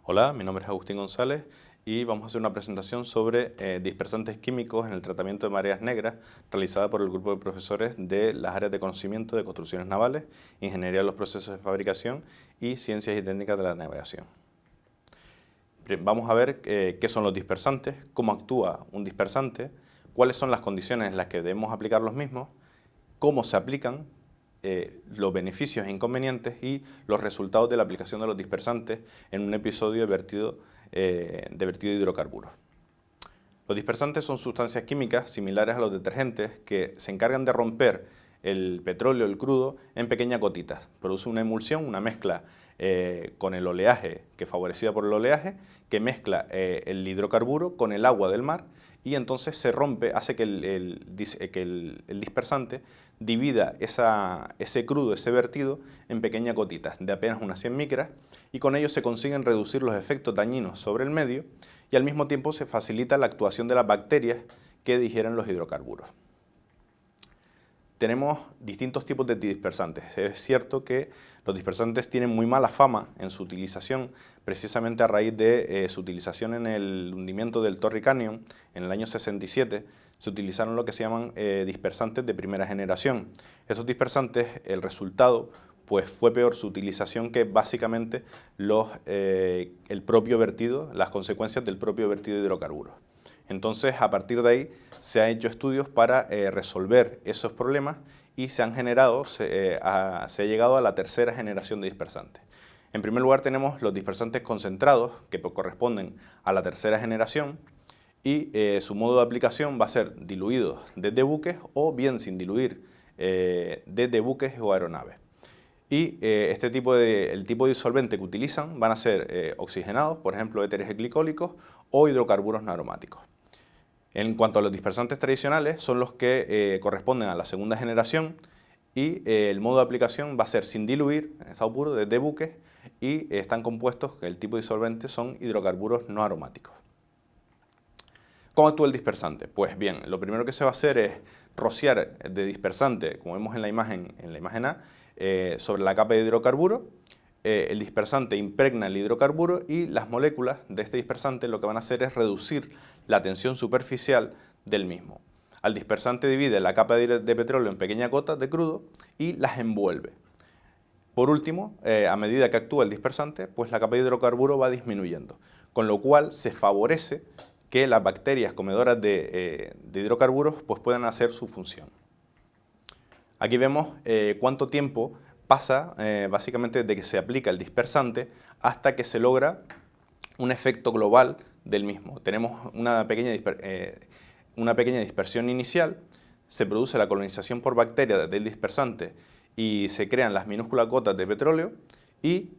Hola, mi nombre es Agustín González y vamos a hacer una presentación sobre dispersantes químicos en el tratamiento de mareas negras realizada por el grupo de profesores de las áreas de conocimiento de construcciones navales, ingeniería de los procesos de fabricación y ciencias y técnicas de la navegación. Vamos a ver qué son los dispersantes, cómo actúa un dispersante, cuáles son las condiciones en las que debemos aplicar los mismos, cómo se aplican, los beneficios e inconvenientes y los resultados de la aplicación de los dispersantes en un episodio de vertido de hidrocarburos. Los dispersantes son sustancias químicas similares a los detergentes que se encargan de romper el petróleo, el crudo, en pequeñas gotitas. Produce una emulsión, una mezcla con el oleaje, que es favorecida por el oleaje, que mezcla el hidrocarburo con el agua del mar y entonces se rompe, hace que el dispersante divida ese crudo, ese vertido, en pequeñas gotitas de apenas unas 100 micras y con ello se consiguen reducir los efectos dañinos sobre el medio y al mismo tiempo se facilita la actuación de las bacterias que digieren los hidrocarburos. Tenemos distintos tipos de dispersantes. Es cierto que los dispersantes tienen muy mala fama en su utilización, precisamente a raíz de su utilización en el hundimiento del Torrey Canyon en el año 67. Se utilizaron lo que se llaman dispersantes de primera generación. Esos dispersantes, el resultado pues fue peor su utilización que básicamente el propio vertido, las consecuencias del propio vertido de hidrocarburos. Entonces, a partir de ahí, se han hecho estudios para resolver esos problemas y se ha llegado a la tercera generación de dispersantes. En primer lugar tenemos los dispersantes concentrados, que corresponden a la tercera generación, y su modo de aplicación va a ser diluidos desde buques o bien sin diluir desde buques o aeronaves. Y el tipo de disolvente que utilizan van a ser oxigenados, por ejemplo, éteres glicólicos o hidrocarburos no aromáticos. En cuanto a los dispersantes tradicionales, son los que corresponden a la segunda generación y el modo de aplicación va a ser sin diluir, en estado puro, desde buques y están compuestos, el tipo de disolvente son hidrocarburos no aromáticos. ¿Cómo actúa el dispersante? Pues bien, lo primero que se va a hacer es rociar de dispersante, como vemos en la imagen A, sobre la capa de hidrocarburo. El dispersante impregna el hidrocarburo y las moléculas de este dispersante lo que van a hacer es reducir la tensión superficial del mismo. Al dispersante divide la capa de petróleo en pequeñas gotas de crudo y las envuelve. Por último, a medida que actúa el dispersante, pues la capa de hidrocarburo va disminuyendo, con lo cual se favorece que las bacterias comedoras de hidrocarburos pues puedan hacer su función. Aquí vemos cuánto tiempo pasa básicamente desde que se aplica el dispersante hasta que se logra un efecto global del mismo. Tenemos una pequeña dispersión inicial, se produce la colonización por bacterias del dispersante y se crean las minúsculas gotas de petróleo y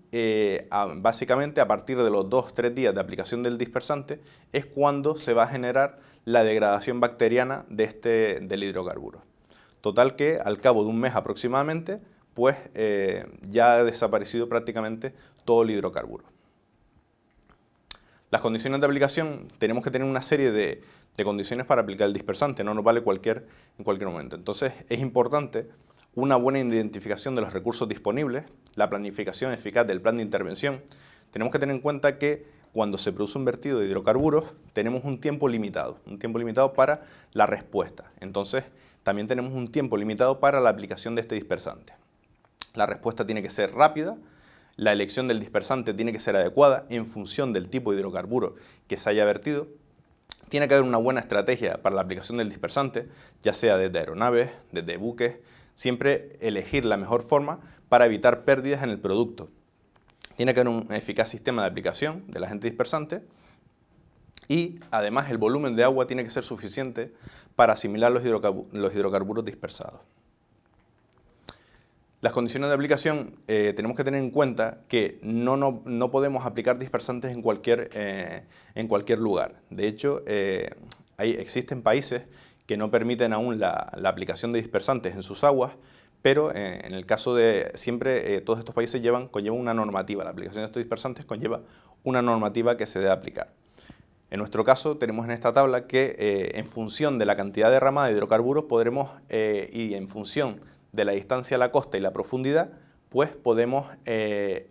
básicamente a partir de los 2-3 días de aplicación del dispersante es cuando se va a generar la degradación bacteriana del hidrocarburo. Total que al cabo de un mes aproximadamente pues ya ha desaparecido prácticamente todo el hidrocarburo. Las condiciones de aplicación, tenemos que tener una serie de condiciones para aplicar el dispersante, no nos vale en cualquier momento. Entonces es importante una buena identificación de los recursos disponibles, la planificación eficaz del plan de intervención. Tenemos que tener en cuenta que cuando se produce un vertido de hidrocarburos tenemos un tiempo limitado para la respuesta. Entonces también tenemos un tiempo limitado para la aplicación de este dispersante. La respuesta tiene que ser rápida, la elección del dispersante tiene que ser adecuada en función del tipo de hidrocarburo que se haya vertido. Tiene que haber una buena estrategia para la aplicación del dispersante, ya sea desde aeronaves, desde buques, siempre elegir la mejor forma para evitar pérdidas en el producto. Tiene que haber un eficaz sistema de aplicación del agente dispersante y además el volumen de agua tiene que ser suficiente para asimilar los hidrocarburos dispersados. Las condiciones de aplicación tenemos que tener en cuenta que no podemos aplicar dispersantes en cualquier lugar. De hecho, existen países que no permiten aún la aplicación de dispersantes en sus aguas, pero en el caso de siempre todos estos países conllevan una normativa. La aplicación de estos dispersantes conlleva una normativa que se debe aplicar. En nuestro caso tenemos en esta tabla que en función de la cantidad derramada de hidrocarburos podremos, y en función de la distancia a la costa y la profundidad, pues podemos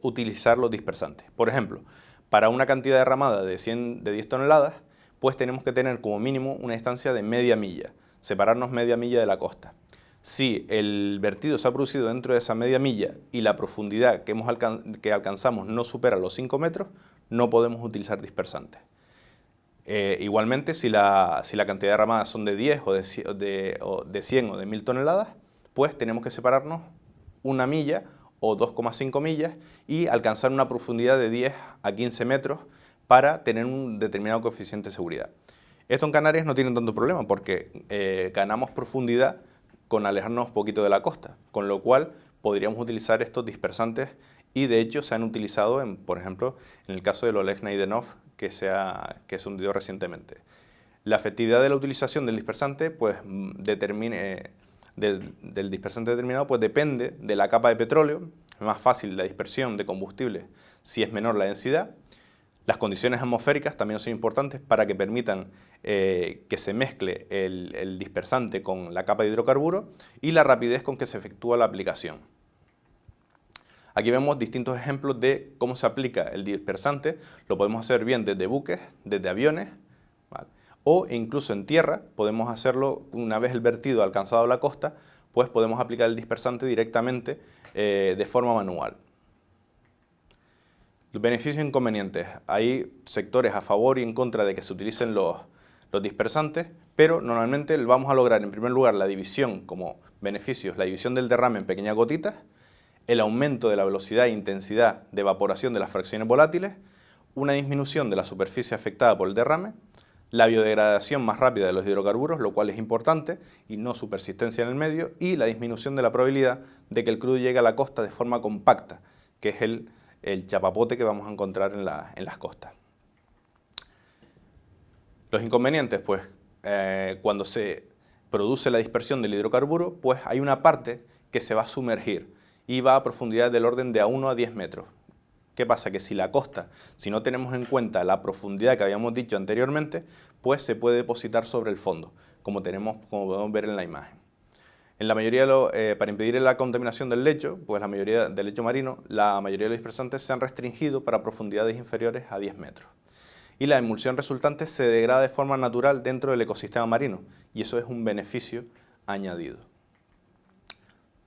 utilizar los dispersantes. Por ejemplo, Para una cantidad derramada de 10 toneladas, pues tenemos que tener como mínimo una distancia de media milla, separarnos media milla de la costa. Si el vertido se ha producido dentro de esa media milla y la profundidad que alcanzamos no supera los 5 metros, no podemos utilizar dispersantes. Igualmente, si la cantidad derramada son de 10 o de 100 o de 1000 toneladas, pues tenemos que separarnos una milla o 2,5 millas y alcanzar una profundidad de 10 a 15 metros para tener un determinado coeficiente de seguridad. Esto en Canarias no tiene tanto problema porque ganamos profundidad con alejarnos un poquito de la costa, con lo cual podríamos utilizar estos dispersantes y de hecho se han utilizado, por ejemplo, en el caso del Oleg Naidenov que se hundió recientemente. La efectividad de la utilización del dispersante pues, del dispersante determinado pues, depende de la capa de petróleo. Es más fácil la dispersión de combustible si es menor la densidad. Las condiciones atmosféricas también son importantes para que permitan que se mezcle el dispersante con la capa de hidrocarburo y la rapidez con que se efectúa la aplicación. Aquí vemos distintos ejemplos de cómo se aplica el dispersante. Lo podemos hacer bien desde buques, desde aviones, ¿vale? O incluso en tierra podemos hacerlo una vez el vertido ha alcanzado la costa, pues podemos aplicar el dispersante directamente de forma manual. Los beneficios e inconvenientes. Hay sectores a favor y en contra de que se utilicen los dispersantes, pero normalmente vamos a lograr en primer lugar la división como beneficios, la división del derrame en pequeñas gotitas, el aumento de la velocidad e intensidad de evaporación de las fracciones volátiles, una disminución de la superficie afectada por el derrame, la biodegradación más rápida de los hidrocarburos, lo cual es importante, y no su persistencia en el medio, y la disminución de la probabilidad de que el crudo llegue a la costa de forma compacta, que es el chapapote que vamos a encontrar en las costas. Los inconvenientes, pues, cuando se produce la dispersión del hidrocarburo, pues hay una parte que se va a sumergir y va a profundidad del orden de a 1 a 10 metros. ¿Qué pasa? Que si la costa, si no tenemos en cuenta la profundidad que habíamos dicho anteriormente, pues se puede depositar sobre el fondo, como podemos ver en la imagen. En la mayoría para impedir la contaminación del lecho, pues del lecho marino, la mayoría de los dispersantes se han restringido para profundidades inferiores a 10 metros. Y la emulsión resultante se degrada de forma natural dentro del ecosistema marino, y eso es un beneficio añadido.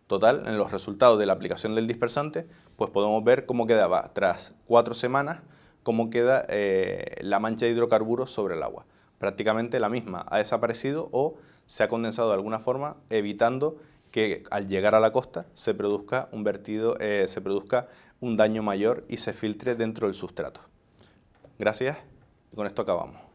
Total, en los resultados de la aplicación del dispersante, pues podemos ver cómo quedaba tras 4 semanas, cómo queda la mancha de hidrocarburos sobre el agua. Prácticamente la misma ha desaparecido o se ha condensado de alguna forma, evitando que al llegar a la costa se produzca un daño mayor y se filtre dentro del sustrato. Gracias y con esto acabamos.